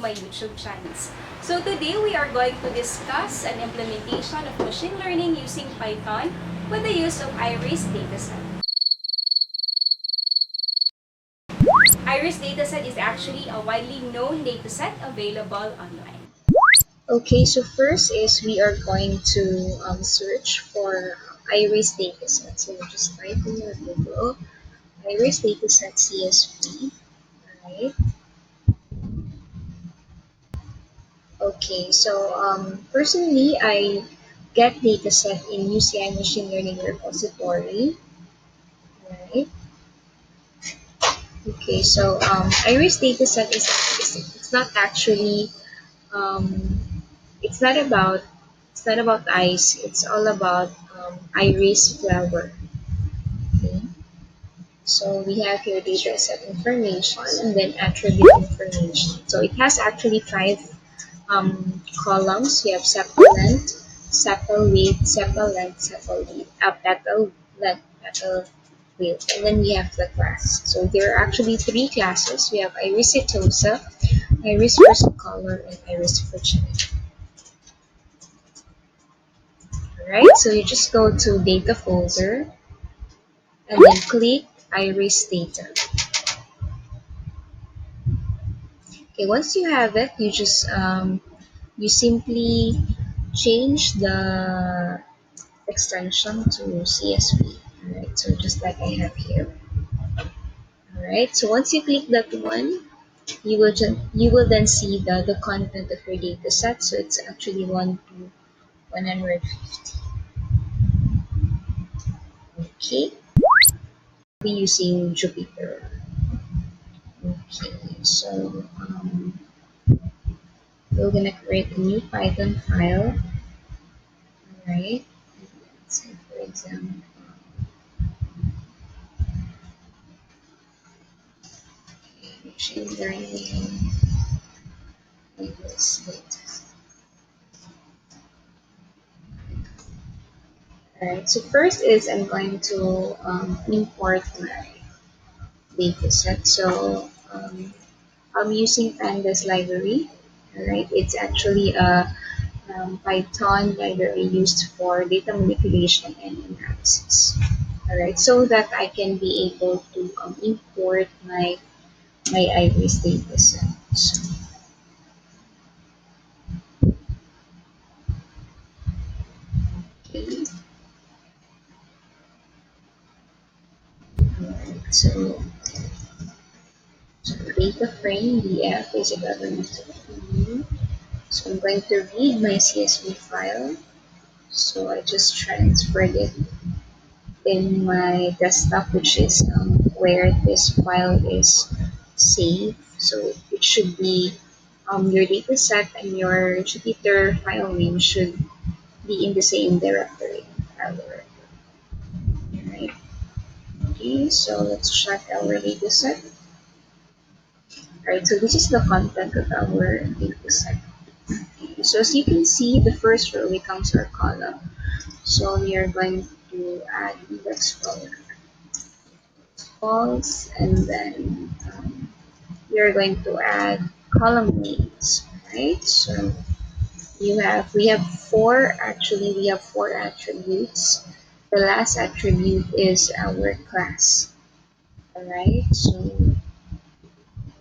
my YouTube channels. So today we are going to discuss an implementation of machine learning using Python with the use of Iris Dataset. Iris Dataset is actually a widely known dataset available online. Okay, so first is we are going to search for Iris dataset. So we'll just type in your Google Iris dataset CSV, right? Okay, so personally, I get dataset in UCI Machine Learning Repository, right? Okay, so Iris dataset is it's not actually um, it's not about ice. It's all about iris flower. Okay. So we have here data set information and then attribute information. So it has actually five columns. We have sepal length, sepal width, sepal length, sepal width, petal length, petal width, and then we have the class. So there are actually three classes. We have iris setosa, iris versicolor, and iris virginity. Alright, so you just go to data folder and then click iris data. Okay, once you have it, you simply change the extension to CSV. Alright, so just like I have here. Alright, so once you click that one, you will then see the content of your data set. So it's actually 1 to 150. Okay, be using Jupyter. Okay, so we're gonna create a new Python file. Alright, let's say for example, machine learning English data. Alright, so first is I'm going to import my dataset. So I'm using Pandas library. Alright, it's actually a Python library used for data manipulation and analysis. Alright, so that I can be able to import my iris dataset. So, okay. Alright, so data frame df is a government name. So I'm going to read my CSV file. So I just transferred it in my desktop, which is where this file is saved. So it should be your dataset and your Jupyter file name should be in the same directory. Right. Okay, so let's check our dataset. Alright, so this is the content of our dataset. Okay, so as you can see, the first row becomes our column. So we are going to add index false, and then we are going to add column names, right? So we have four attributes. The last attribute is our class. Alright,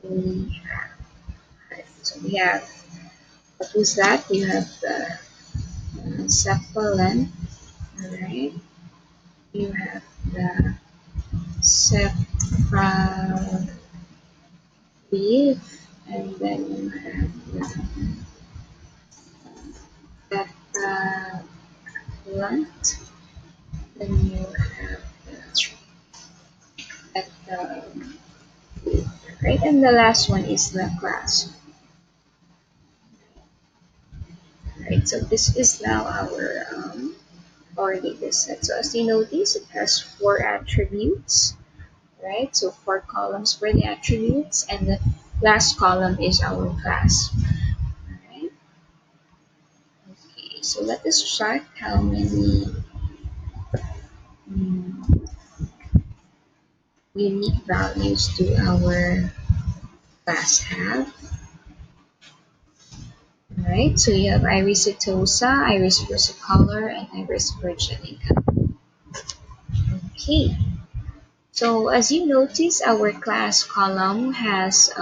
we we have what was that? We have the sepal length, alright. You have the sepal width, and then you have the sepal length, then you have the width, right? And the last one is the class. Right, so this is now our data set. So as you notice, it has four attributes, right? So four columns for the attributes, and the last column is our class. Alright. Okay, so let us check how many mm, unique values do our class have. Alright, so you have iris setosa, iris versicolor, and iris virginica. Okay, so as you notice, our class column has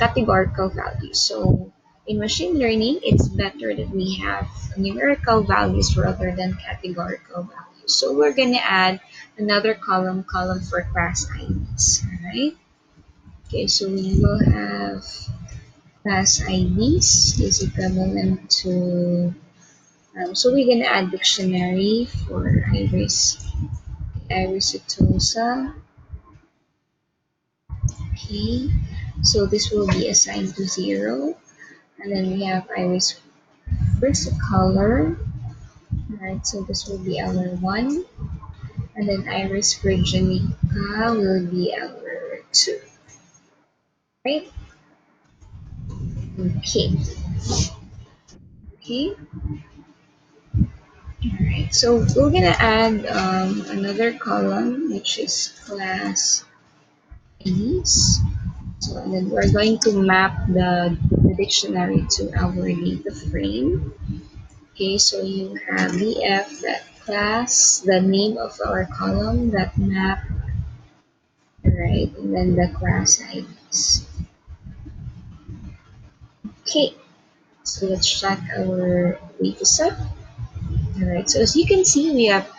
categorical values. So in machine learning, it's better that we have numerical values rather than categorical values. So we're going to add another column for class IDs. Alright, okay, so we will have class IDs is equivalent to, so we're going to add dictionary for iris setosa. Okay, so this will be assigned to 0. And then we have iris versicolor. Alright, so this will be our 1. And then iris virginica will be our 2. Right? Okay. Okay. Alright, so we're gonna add another column which is class A's. So and then we're going to map the dictionary to our data frame. Okay, so you have BF that class, the name of our column, that map, right, and then the class IDs. Okay, so let's check our dataset. Alright, so as you can see, we have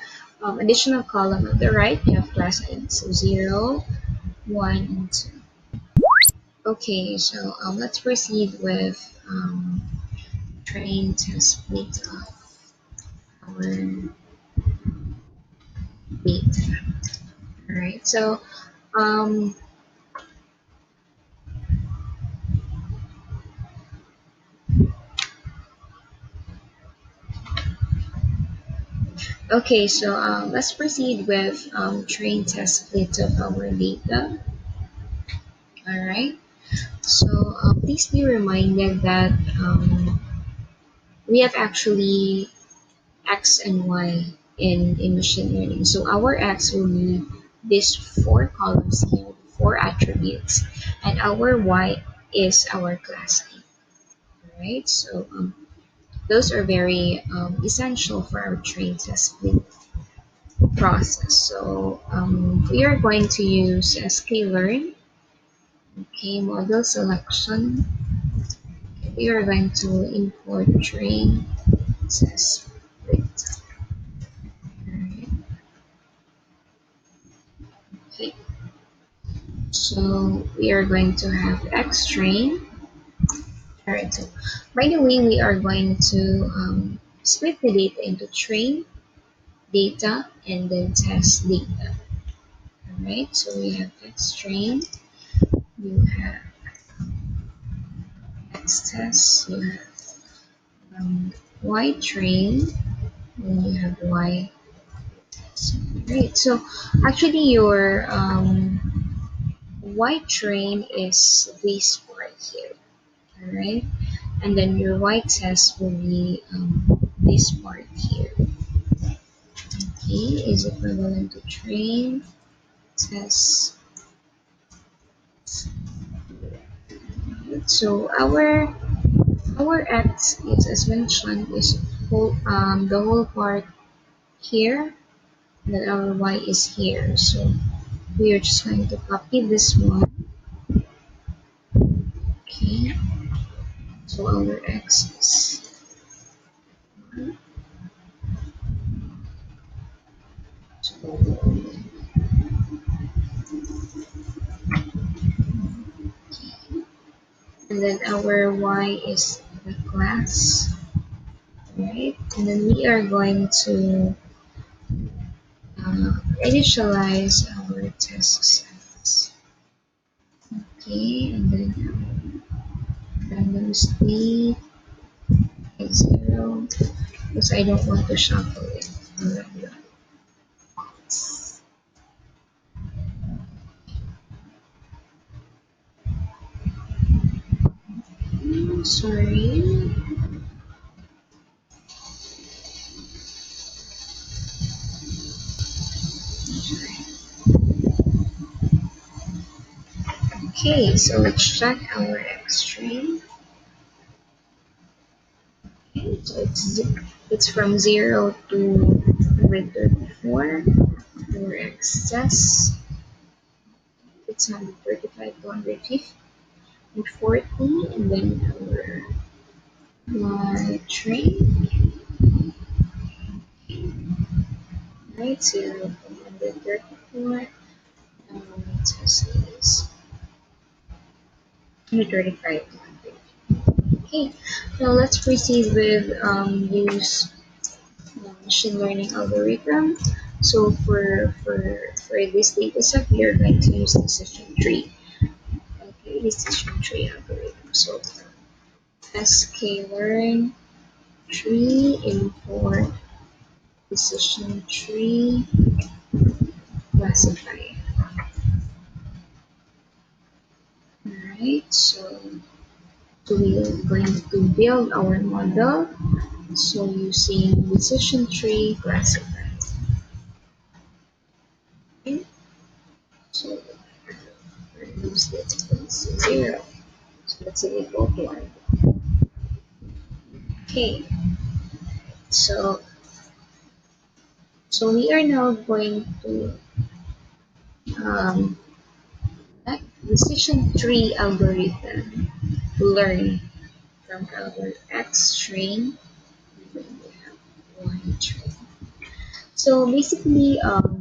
additional column on the right, we have class IDs, so 0, 1, and 2. Okay, so let's proceed with train test split of our data. Alright, so um, okay, so let's proceed with train test split of our data. Alright, so please be reminded that we have actually X and Y in machine learning. So our X will be these 4 columns here, 4 attributes, and our Y is our class name. Alright, so those are very essential for our train test split process. So we are going to use sklearn. Okay, model selection. We are going to import train test split. Alright. Okay, so we are going to have X train. Alright, so by the way, we are going to split the data into train data and then test data. Alright, so we have X train, you have X test, you have Y train, and you have Y test. Right, so actually your Y train is this part here. Alright, and then your Y test will be this part here. Okay, is equivalent to train test. So our X is, as mentioned, is the whole part here, and then our Y is here. So we are just going to copy this one. Okay, so our X is 1, 2, and then our Y is the class, right? And then we are going to initialize our test sets. Okay, and then random state is 0 because I don't want to shuffle it. Sorry. Okay, so let's check our X string. Okay, so it's from 0 to 134. Our excess, it's 135 to 140, and then our train, right? 0 to 134. It says 135 to 150. Okay, now let's proceed with use machine learning algorithm. So for this data set, we are going to use decision tree. Okay, decision tree algorithm. So sklearn tree import decision tree classify. Alright, so we are going to build our model. So using decision tree classify. Okay, so use the equals 0. So let's say equal to 1. Okay, so we are now going to um, let decision tree algorithm learn from our X string. Then we have Y string. So basically, our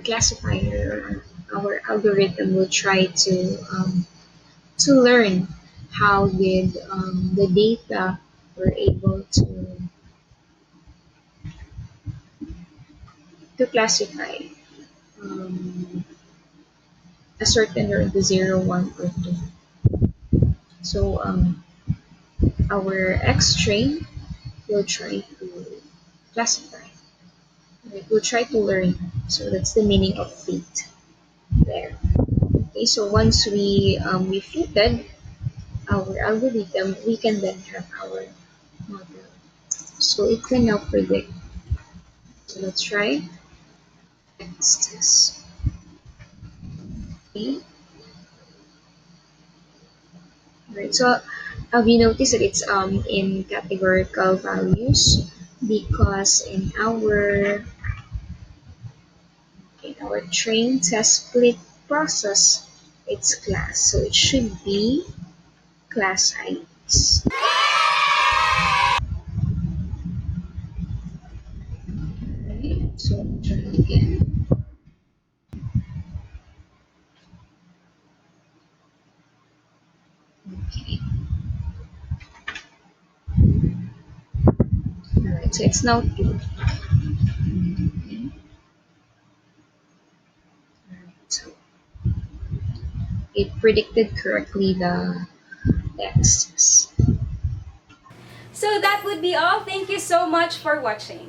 classifier, our algorithm will try to learn how did the data were able to classify um, a certain or the 0, 1, or 2. So our X string will try to classify. Right? We'll try to learn. So that's the meaning of fit there. Okay, so once we fitted our algorithm, we can then have our model. So it can now predict. So let's try X test. Okay. Right. So have you noticed that it's in categorical values because in our train test split process it's class. So it should be class IDs. Right. So try again. Okay. Alright, so it's now 2. Okay. Alright, so it predicted correctly the axis. So that would be all. Thank you so much for watching.